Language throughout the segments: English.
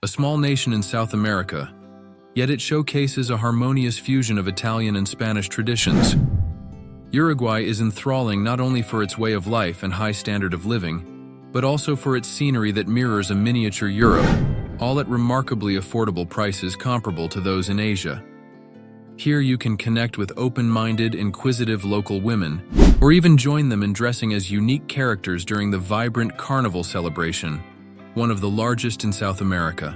a small nation in South America, yet it showcases a harmonious fusion of Italian and Spanish traditions. Uruguay is enthralling not only for its way of life and high standard of living, but also for its scenery that mirrors a miniature Europe, all at remarkably affordable prices comparable to those in Asia. Here you can connect with open-minded, inquisitive local women, or even join them in dressing as unique characters during the vibrant carnival celebration, one of the largest in South America.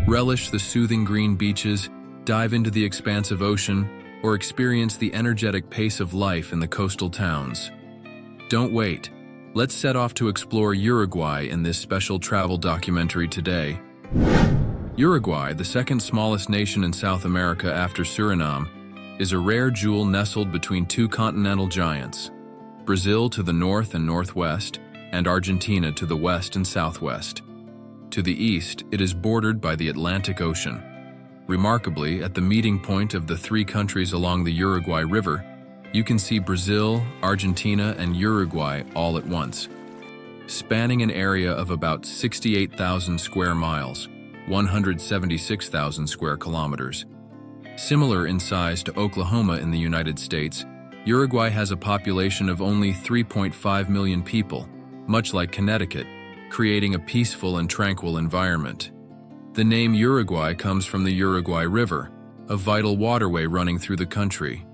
Relish the soothing green beaches, dive into the expansive ocean, or experience the energetic pace of life in the coastal towns. Don't wait. Let's set off to explore Uruguay in this special travel documentary today. Uruguay, the second smallest nation in South America after Suriname, is a rare jewel nestled between two continental giants, Brazil to the north and northwest, and Argentina to the west and southwest. To the east, it is bordered by the Atlantic Ocean. Remarkably, at the meeting point of the three countries along the Uruguay River, you can see Brazil, Argentina, and Uruguay all at once, spanning an area of about 68,000 square miles, 176,000 square kilometers. Similar in size to Oklahoma in the United States, Uruguay has a population of only 3.5 million people, much like Connecticut, creating a peaceful and tranquil environment. The name Uruguay comes from the Uruguay River, a vital waterway running through the country.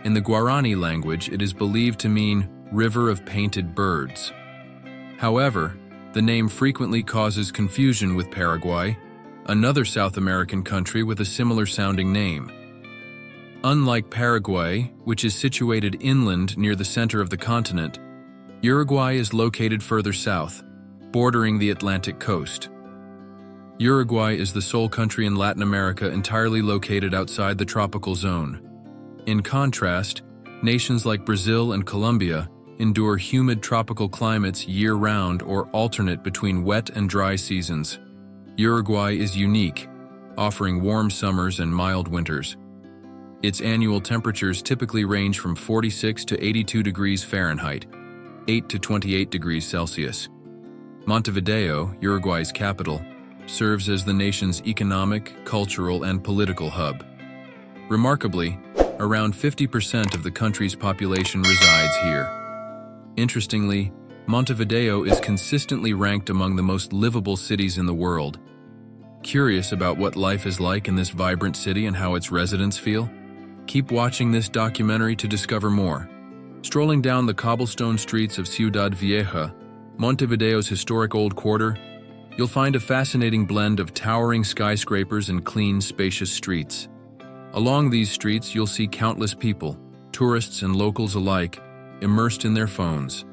In the Guarani language, it is believed to mean river of painted birds. However, the name frequently causes confusion with Paraguay, another South American country with a similar sounding name. Unlike Paraguay, which is situated inland near the center of the continent, Uruguay is located further south, bordering the Atlantic coast. Uruguay is the sole country in Latin America entirely located outside the tropical zone. In contrast, nations like Brazil and Colombia endure humid tropical climates year-round or alternate between wet and dry seasons. Uruguay is unique, offering warm summers and mild winters. Its annual temperatures typically range from 46 to 82 degrees Fahrenheit, 8 to 28 degrees Celsius. Montevideo, Uruguay's capital, serves as the nation's economic, cultural, and political hub. Remarkably, around 50% of the country's population resides here. Interestingly, Montevideo is consistently ranked among the most livable cities in the world. Curious about what life is like in this vibrant city and how its residents feel? Keep watching this documentary to discover more. Strolling down the cobblestone streets of Ciudad Vieja, Montevideo's historic old quarter, you'll find a fascinating blend of towering skyscrapers and clean, spacious streets. Along these streets, you'll see countless people, tourists and locals alike, immersed in their phones.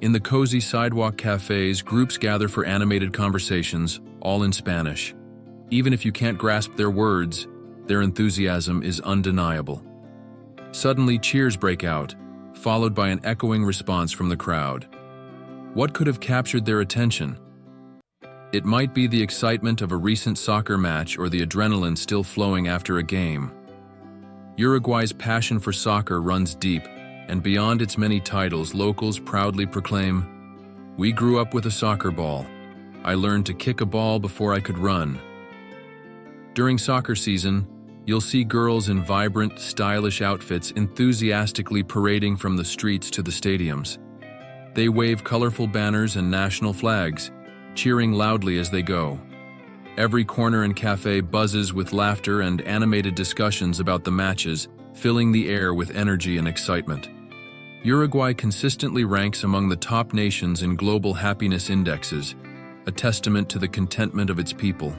In the cozy sidewalk cafes, groups gather for animated conversations, all in Spanish. Even if you can't grasp their words, their enthusiasm is undeniable. Suddenly, cheers break out, followed by an echoing response from the crowd. What could have captured their attention? It might be the excitement of a recent soccer match or the adrenaline still flowing after a game. Uruguay's passion for soccer runs deep, and beyond its many titles, locals proudly proclaim, "We grew up with a soccer ball. I learned to kick a ball before I could run." During soccer season, you'll see girls in vibrant, stylish outfits enthusiastically parading from the streets to the stadiums. They wave colorful banners and national flags, cheering loudly as they go. Every corner and cafe buzzes with laughter and animated discussions about the matches, filling the air with energy and excitement. Uruguay consistently ranks among the top nations in global happiness indexes, a testament to the contentment of its people.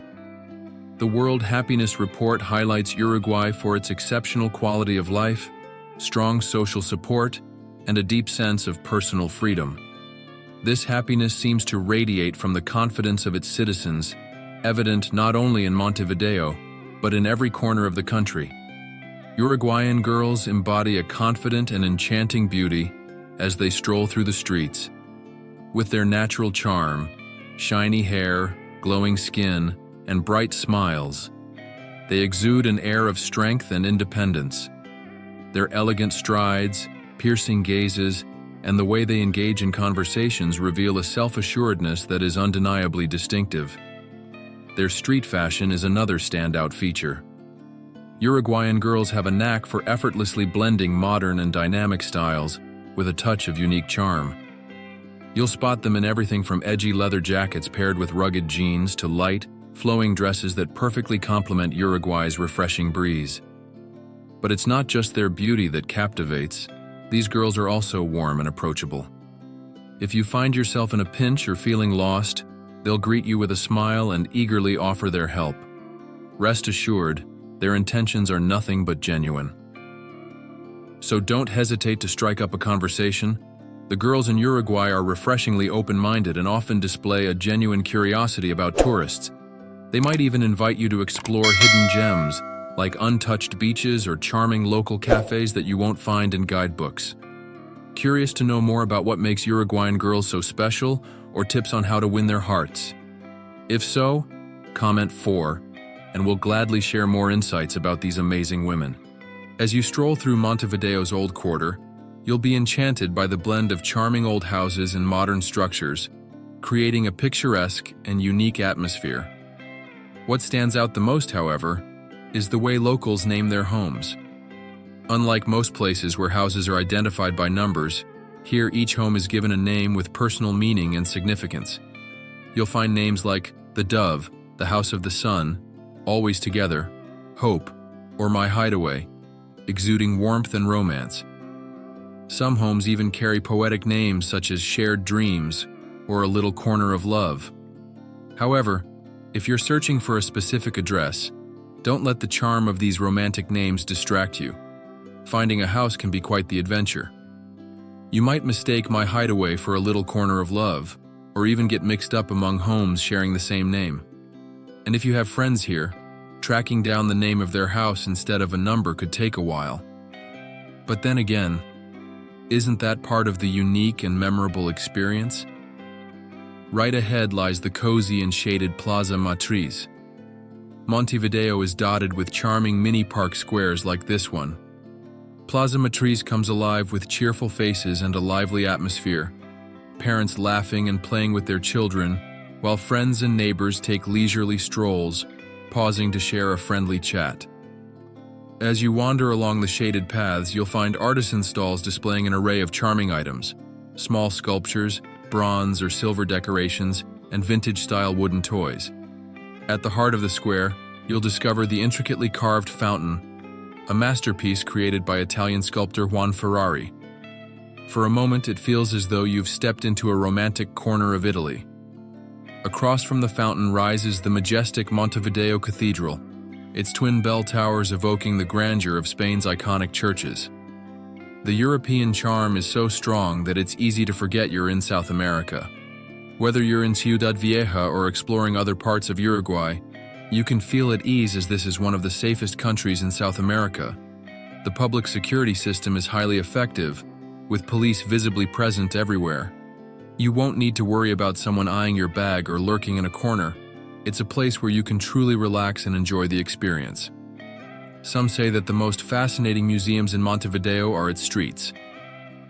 The World Happiness Report highlights Uruguay for its exceptional quality of life, strong social support, and a deep sense of personal freedom. This happiness seems to radiate from the confidence of its citizens, evident not only in Montevideo, but in every corner of the country. Uruguayan girls embody a confident and enchanting beauty as they stroll through the streets. With their natural charm, shiny hair, glowing skin, and bright smiles, they exude an air of strength and independence. Their elegant strides, piercing gazes, and the way they engage in conversations reveal a self-assuredness that is undeniably distinctive. Their street fashion is another standout feature. Uruguayan girls have a knack for effortlessly blending modern and dynamic styles with a touch of unique charm. You'll spot them in everything from edgy leather jackets paired with rugged jeans to light, flowing dresses that perfectly complement Uruguay's refreshing breeze. But it's not just their beauty that captivates. These girls are also warm and approachable. If you find yourself in a pinch or feeling lost, they'll greet you with a smile and eagerly offer their help. Rest assured, their intentions are nothing but genuine. So don't hesitate to strike up a conversation. The girls in Uruguay are refreshingly open-minded and often display a genuine curiosity about tourists. They might even invite you to explore hidden gems, like untouched beaches or charming local cafes that you won't find in guidebooks. Curious to know more about what makes Uruguayan girls so special, or tips on how to win their hearts? If so, comment 4, and we'll gladly share more insights about these amazing women. As you stroll through Montevideo's old quarter, you'll be enchanted by the blend of charming old houses and modern structures, creating a picturesque and unique atmosphere. What stands out the most, however, is the way locals name their homes. Unlike most places where houses are identified by numbers, here each home is given a name with personal meaning and significance. You'll find names like The Dove, the House of the Sun, Always Together, Hope, or My Hideaway, exuding warmth and romance. Some homes even carry poetic names such as Shared Dreams or A Little Corner of Love. However, if you're searching for a specific address, don't let the charm of these romantic names distract you. Finding a house can be quite the adventure. You might mistake My Hideaway for A Little Corner of Love, or even get mixed up among homes sharing the same name. And if you have friends here, tracking down the name of their house instead of a number could take a while. But then again, isn't that part of the unique and memorable experience? Right ahead lies the cozy and shaded Plaza Matriz. Montevideo is dotted with charming mini-park squares like this one. Plaza Matriz comes alive with cheerful faces and a lively atmosphere, parents laughing and playing with their children, while friends and neighbors take leisurely strolls, pausing to share a friendly chat. As you wander along the shaded paths, you'll find artisan stalls displaying an array of charming items, small sculptures, bronze or silver decorations, and vintage-style wooden toys. At the heart of the square, you'll discover the intricately carved fountain, a masterpiece created by Italian sculptor Juan Ferrari. For a moment, it feels as though you've stepped into a romantic corner of Italy. Across from the fountain rises the majestic Montevideo Cathedral, its twin bell towers evoking the grandeur of Spain's iconic churches. The European charm is so strong that it's easy to forget you're in South America. Whether you're in Ciudad Vieja or exploring other parts of Uruguay, you can feel at ease as this is one of the safest countries in South America. The public security system is highly effective, with police visibly present everywhere. You won't need to worry about someone eyeing your bag or lurking in a corner. It's a place where you can truly relax and enjoy the experience. Some say that the most fascinating museums in Montevideo are its streets.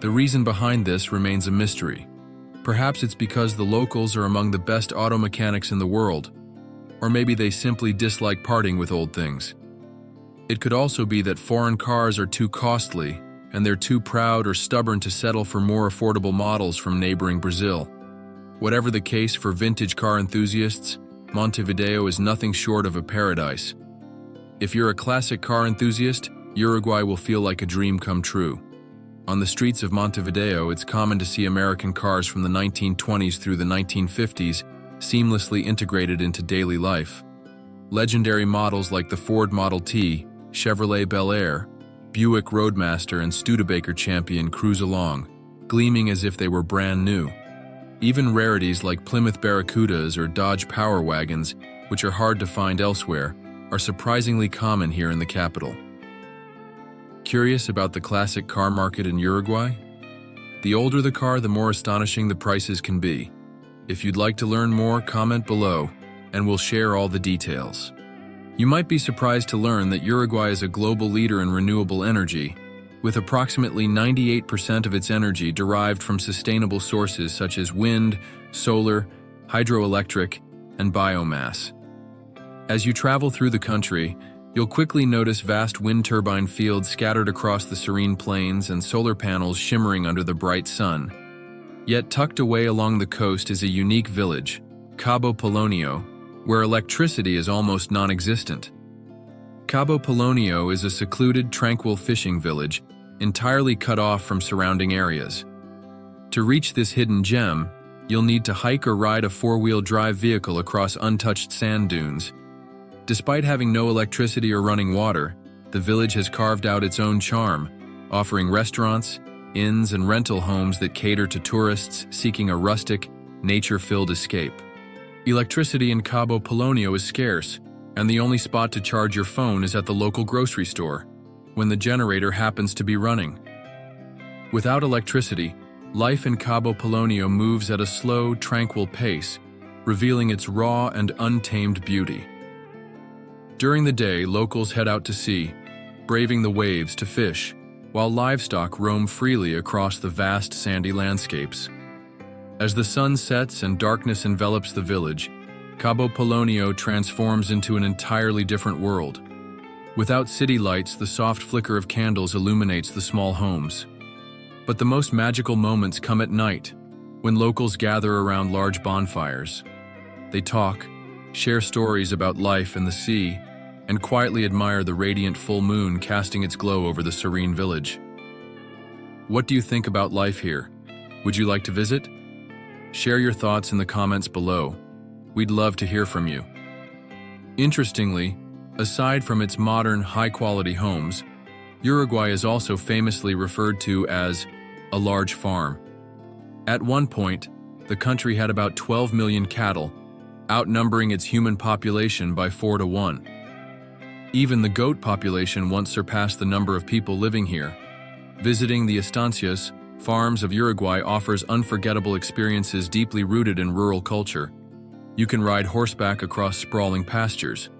The reason behind this remains a mystery. Perhaps it's because the locals are among the best auto mechanics in the world, or maybe they simply dislike parting with old things. It could also be that foreign cars are too costly, and they're too proud or stubborn to settle for more affordable models from neighboring Brazil. Whatever the case for vintage car enthusiasts, Montevideo is nothing short of a paradise. If you're a classic car enthusiast, Uruguay will feel like a dream come true. On the streets of Montevideo, it's common to see American cars from the 1920s through the 1950s seamlessly integrated into daily life. Legendary models like the Ford Model T, Chevrolet Bel Air, Buick Roadmaster, and Studebaker Champion cruise along, gleaming as if they were brand new. Even rarities like Plymouth Barracudas or Dodge Power Wagons, which are hard to find elsewhere, are surprisingly common here in the capital. Curious about the classic car market in Uruguay? The older the car, the more astonishing the prices can be. If you'd like to learn more, comment below, and we'll share all the details. You might be surprised to learn that Uruguay is a global leader in renewable energy, with approximately 98% of its energy derived from sustainable sources such as wind, solar, hydroelectric, and biomass. As you travel through the country, you'll quickly notice vast wind turbine fields scattered across the serene plains and solar panels shimmering under the bright sun. Yet tucked away along the coast is a unique village, Cabo Polonio, where electricity is almost non-existent. Cabo Polonio is a secluded, tranquil fishing village, entirely cut off from surrounding areas. To reach this hidden gem, you'll need to hike or ride a four-wheel drive vehicle across untouched sand dunes. Despite having no electricity or running water, the village has carved out its own charm, offering restaurants, inns, and rental homes that cater to tourists seeking a rustic, nature-filled escape. Electricity in Cabo Polonio is scarce, and the only spot to charge your phone is at the local grocery store, when the generator happens to be running. Without electricity, life in Cabo Polonio moves at a slow, tranquil pace, revealing its raw and untamed beauty. During the day, locals head out to sea, braving the waves to fish, while livestock roam freely across the vast sandy landscapes. As the sun sets and darkness envelops the village, Cabo Polonio transforms into an entirely different world. Without city lights, the soft flicker of candles illuminates the small homes. But the most magical moments come at night, when locals gather around large bonfires. They talk, share stories about life and the sea, and quietly admire the radiant full moon casting its glow over the serene village. What do you think about life here? Would you like to visit? Share your thoughts in the comments below. We'd love to hear from you. Interestingly, aside from its modern, high-quality homes, Uruguay is also famously referred to as a large farm. At one point, the country had about 12 million cattle, outnumbering its human population by 4 to 1. Even the goat population once surpassed the number of people living here. Visiting the estancias, farms of Uruguay, offers unforgettable experiences deeply rooted in rural culture. You can ride horseback across sprawling pastures,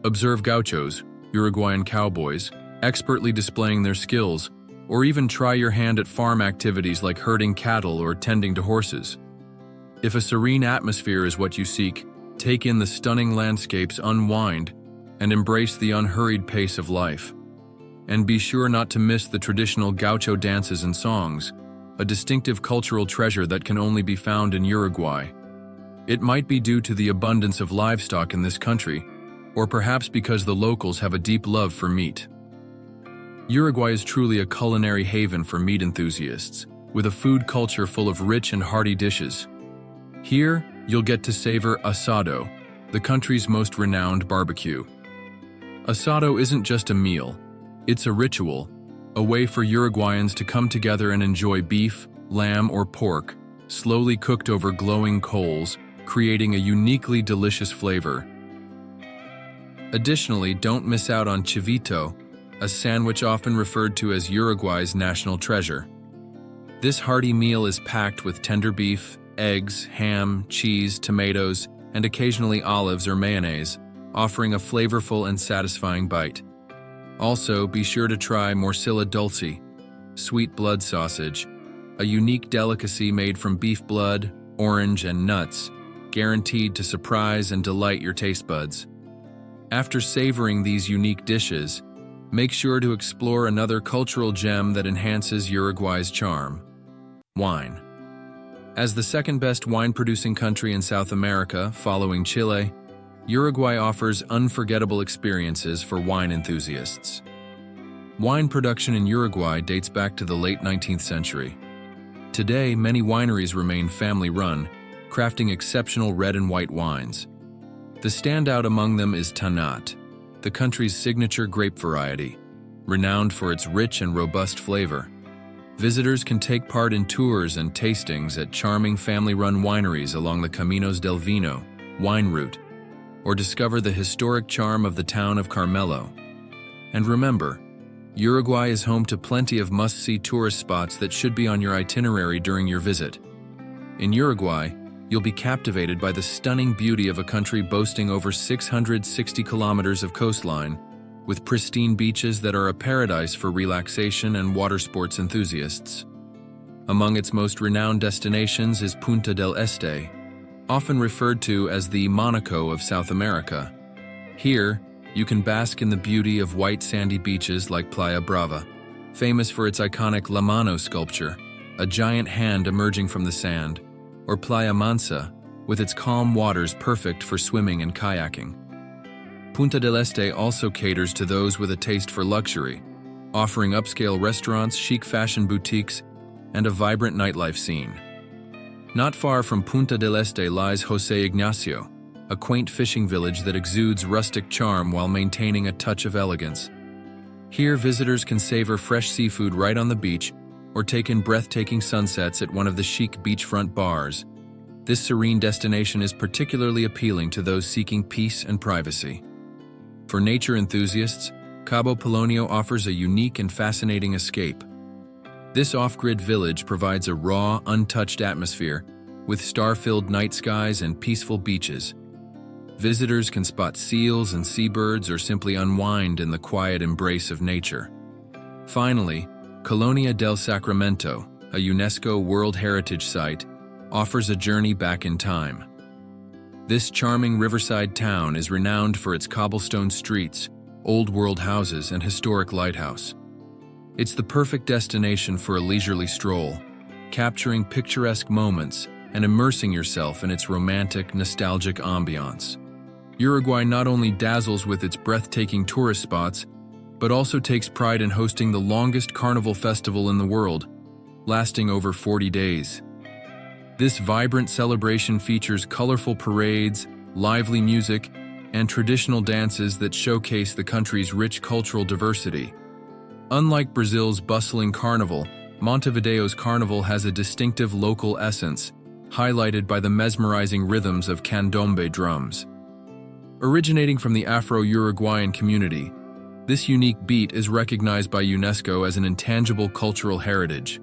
observe gauchos, Uruguayan cowboys, expertly displaying their skills, or even try your hand at farm activities like herding cattle or tending to horses. If a serene atmosphere is what you seek, take in the stunning landscapes, unwind, and embrace the unhurried pace of life. And be sure not to miss the traditional gaucho dances and songs, a distinctive cultural treasure that can only be found in Uruguay. It might be due to the abundance of livestock in this country, or perhaps because the locals have a deep love for meat. Uruguay is truly a culinary haven for meat enthusiasts, with a food culture full of rich and hearty dishes. Here, you'll get to savor asado, the country's most renowned barbecue. Asado isn't just a meal, it's a ritual, a way for Uruguayans to come together and enjoy beef, lamb, or pork, slowly cooked over glowing coals, creating a uniquely delicious flavor. Additionally, don't miss out on chivito, a sandwich often referred to as Uruguay's national treasure. This hearty meal is packed with tender beef, eggs, ham, cheese, tomatoes, and occasionally olives or mayonnaise, offering a flavorful and satisfying bite. Also, be sure to try morcilla dulce, sweet blood sausage, a unique delicacy made from beef blood, orange, and nuts, guaranteed to surprise and delight your taste buds. After savoring these unique dishes, make sure to explore another cultural gem that enhances Uruguay's charm: wine. As the second-best wine-producing country in South America, following Chile, Uruguay offers unforgettable experiences for wine enthusiasts. Wine production in Uruguay dates back to the late 19th century. Today, many wineries remain family-run, crafting exceptional red and white wines. The standout among them is Tannat, the country's signature grape variety, renowned for its rich and robust flavor. Visitors can take part in tours and tastings at charming family-run wineries along the Caminos del Vino wine route, or discover the historic charm of the town of Carmelo. And remember, Uruguay is home to plenty of must-see tourist spots that should be on your itinerary during your visit. In Uruguay, you'll be captivated by the stunning beauty of a country boasting over 660 kilometers of coastline, with pristine beaches that are a paradise for relaxation and water sports enthusiasts. Among its most renowned destinations is Punta del Este, often referred to as the Monaco of South America. Here, you can bask in the beauty of white sandy beaches like Playa Brava, famous for its iconic La Mano sculpture, a giant hand emerging from the sand, or Playa Mansa, with its calm waters perfect for swimming and kayaking. Punta del Este also caters to those with a taste for luxury, offering upscale restaurants, chic fashion boutiques, and a vibrant nightlife scene. Not far from Punta del Este lies José Ignacio, a quaint fishing village that exudes rustic charm while maintaining a touch of elegance. Here, visitors can savor fresh seafood right on the beach or take in breathtaking sunsets at one of the chic beachfront bars. This serene destination is particularly appealing to those seeking peace and privacy. For nature enthusiasts, Cabo Polonio offers a unique and fascinating escape. This off-grid village provides a raw, untouched atmosphere with star-filled night skies and peaceful beaches. Visitors can spot seals and seabirds or simply unwind in the quiet embrace of nature. Finally, Colonia del Sacramento, a UNESCO World Heritage Site, offers a journey back in time. This charming riverside town is renowned for its cobblestone streets, old-world houses, and historic lighthouse. It's the perfect destination for a leisurely stroll, capturing picturesque moments and immersing yourself in its romantic, nostalgic ambiance. Uruguay not only dazzles with its breathtaking tourist spots, but also takes pride in hosting the longest carnival festival in the world, lasting over 40 days. This vibrant celebration features colorful parades, lively music, and traditional dances that showcase the country's rich cultural diversity. Unlike Brazil's bustling carnival, Montevideo's carnival has a distinctive local essence, highlighted by the mesmerizing rhythms of candombe drums. Originating from the Afro-Uruguayan community, this unique beat is recognized by UNESCO as an intangible cultural heritage.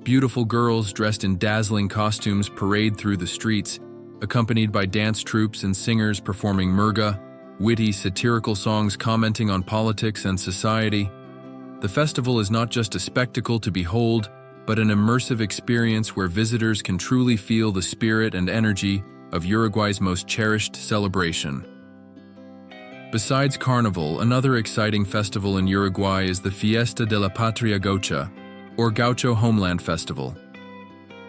Beautiful girls dressed in dazzling costumes parade through the streets, accompanied by dance troupes and singers performing murga, witty satirical songs commenting on politics and society. The festival is not just a spectacle to behold, but an immersive experience where visitors can truly feel the spirit and energy of Uruguay's most cherished celebration. Besides Carnival, another exciting festival in Uruguay is the Fiesta de la Patria Gaucha, or Gaucho Homeland Festival.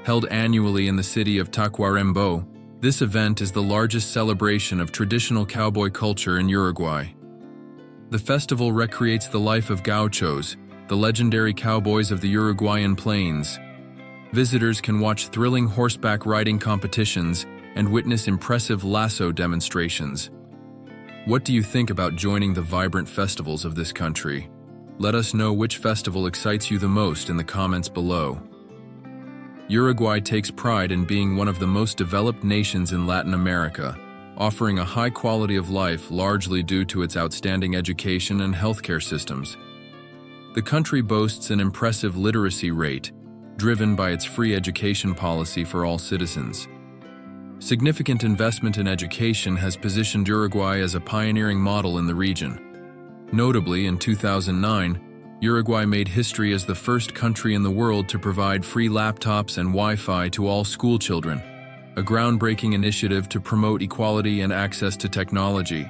Held annually in the city of Tacuarembó, this event is the largest celebration of traditional cowboy culture in Uruguay. The festival recreates the life of gauchos, the legendary cowboys of the Uruguayan plains. Visitors can watch thrilling horseback riding competitions and witness impressive lasso demonstrations. What do you think about joining the vibrant festivals of this country? Let us know which festival excites you the most in the comments below. Uruguay takes pride in being one of the most developed nations in Latin America, offering a high quality of life largely due to its outstanding education and healthcare systems. The country boasts an impressive literacy rate, driven by its free education policy for all citizens. Significant investment in education has positioned Uruguay as a pioneering model in the region. Notably, in 2009, Uruguay made history as the first country in the world to provide free laptops and Wi-Fi to all school children, a groundbreaking initiative to promote equality and access to technology.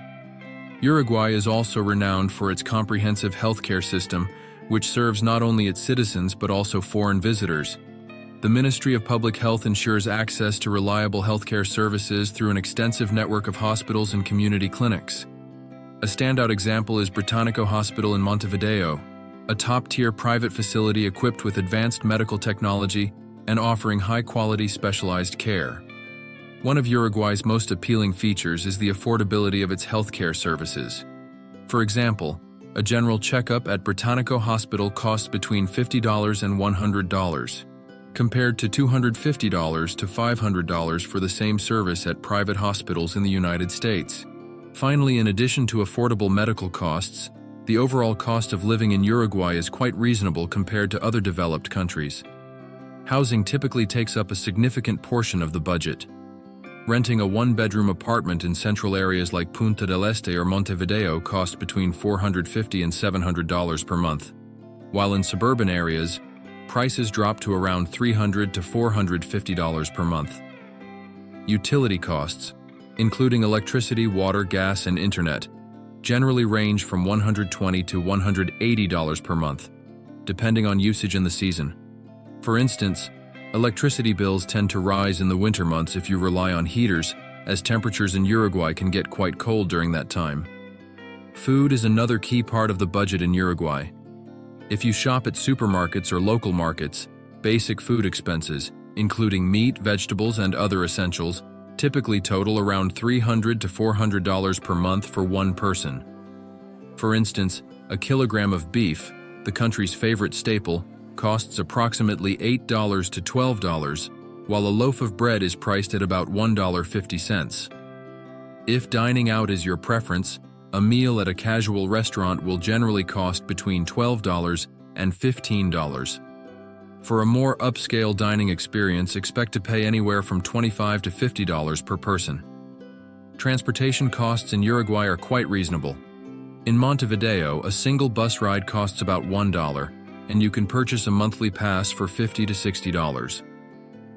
Uruguay is also renowned for its comprehensive healthcare system, which serves not only its citizens but also foreign visitors. The Ministry of Public Health ensures access to reliable healthcare services through an extensive network of hospitals and community clinics. A standout example is Británico Hospital in Montevideo, a top-tier private facility equipped with advanced medical technology and offering high-quality specialized care. One of Uruguay's most appealing features is the affordability of its healthcare services. For example, a general checkup at Británico Hospital costs between $50 and $100, compared to $250 to $500 for the same service at private hospitals in the United States. Finally, in addition to affordable medical costs, the overall cost of living in Uruguay is quite reasonable compared to other developed countries. Housing typically takes up a significant portion of the budget. Renting a one-bedroom apartment in central areas like Punta del Este or Montevideo costs between $450 and $700 per month, while in suburban areas, prices drop to around $300 to $450 per month. Utility costs, including electricity, water, gas, and internet, generally range from $120 to $180 per month, depending on usage in the season. For instance, electricity bills tend to rise in the winter months if you rely on heaters, as temperatures in Uruguay can get quite cold during that time. Food is another key part of the budget in Uruguay. If you shop at supermarkets or local markets, basic food expenses, including meat, vegetables, and other essentials, typically total around $300 to $400 per month for one person. For instance, a kilogram of beef, the country's favorite staple, costs approximately $8 to $12, while a loaf of bread is priced at about $1.50. If dining out is your preference, a meal at a casual restaurant will generally cost between $12 and $15. For a more upscale dining experience, expect to pay anywhere from $25 to $50 per person. Transportation costs in Uruguay are quite reasonable. In Montevideo, a single bus ride costs about $1, and you can purchase a monthly pass for $50 to $60.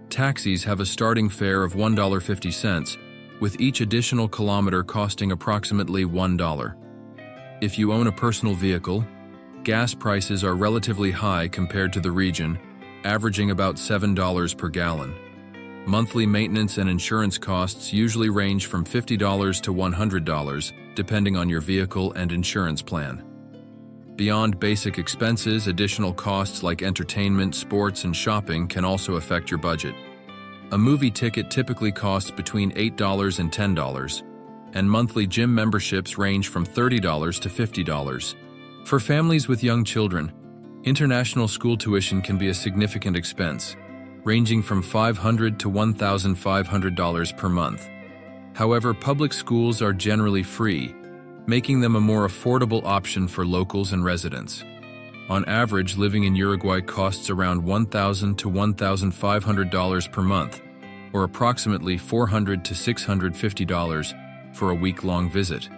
Taxis have a starting fare of $1.50, with each additional kilometer costing approximately $1. If you own a personal vehicle, gas prices are relatively high compared to the region, averaging about $7 per gallon. Monthly maintenance and insurance costs usually range from $50 to $100, depending on your vehicle and insurance plan. Beyond basic expenses, additional costs like entertainment, sports, and shopping can also affect your budget. A movie ticket typically costs between $8 and $10, and monthly gym memberships range from $30 to $50. For families with young children, international school tuition can be a significant expense, ranging from $500 to $1,500 per month. However, public schools are generally free, making them a more affordable option for locals and residents. On average, living in Uruguay costs around $1,000 to $1,500 per month, or approximately $400 to $650 for a week-long visit.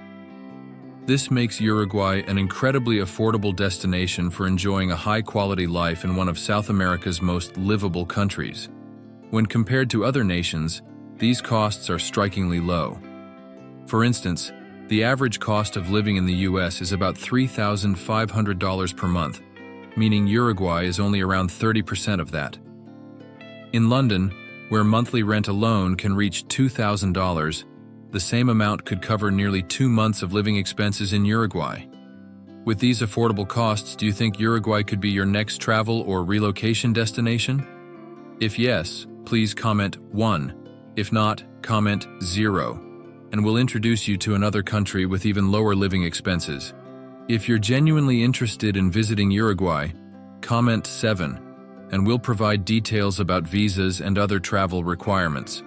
This makes Uruguay an incredibly affordable destination for enjoying a high-quality life in one of South America's most livable countries. When compared to other nations, these costs are strikingly low. For instance, the average cost of living in the U.S. is about $3,500 per month, meaning Uruguay is only around 30% of that. In London, where monthly rent alone can reach $2,000, the same amount could cover nearly 2 months of living expenses in Uruguay. With these affordable costs, do you think Uruguay could be your next travel or relocation destination? If yes, please comment 1. If not, comment 0. And we'll introduce you to another country with even lower living expenses. If you're genuinely interested in visiting Uruguay, comment 7, and we'll provide details about visas and other travel requirements.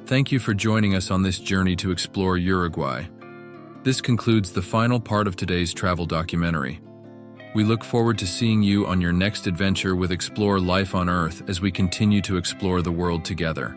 Thank you for joining us on this journey to explore Uruguay. This concludes the final part of today's travel documentary. We look forward to seeing you on your next adventure with Explore Life on Earth as we continue to explore the world together.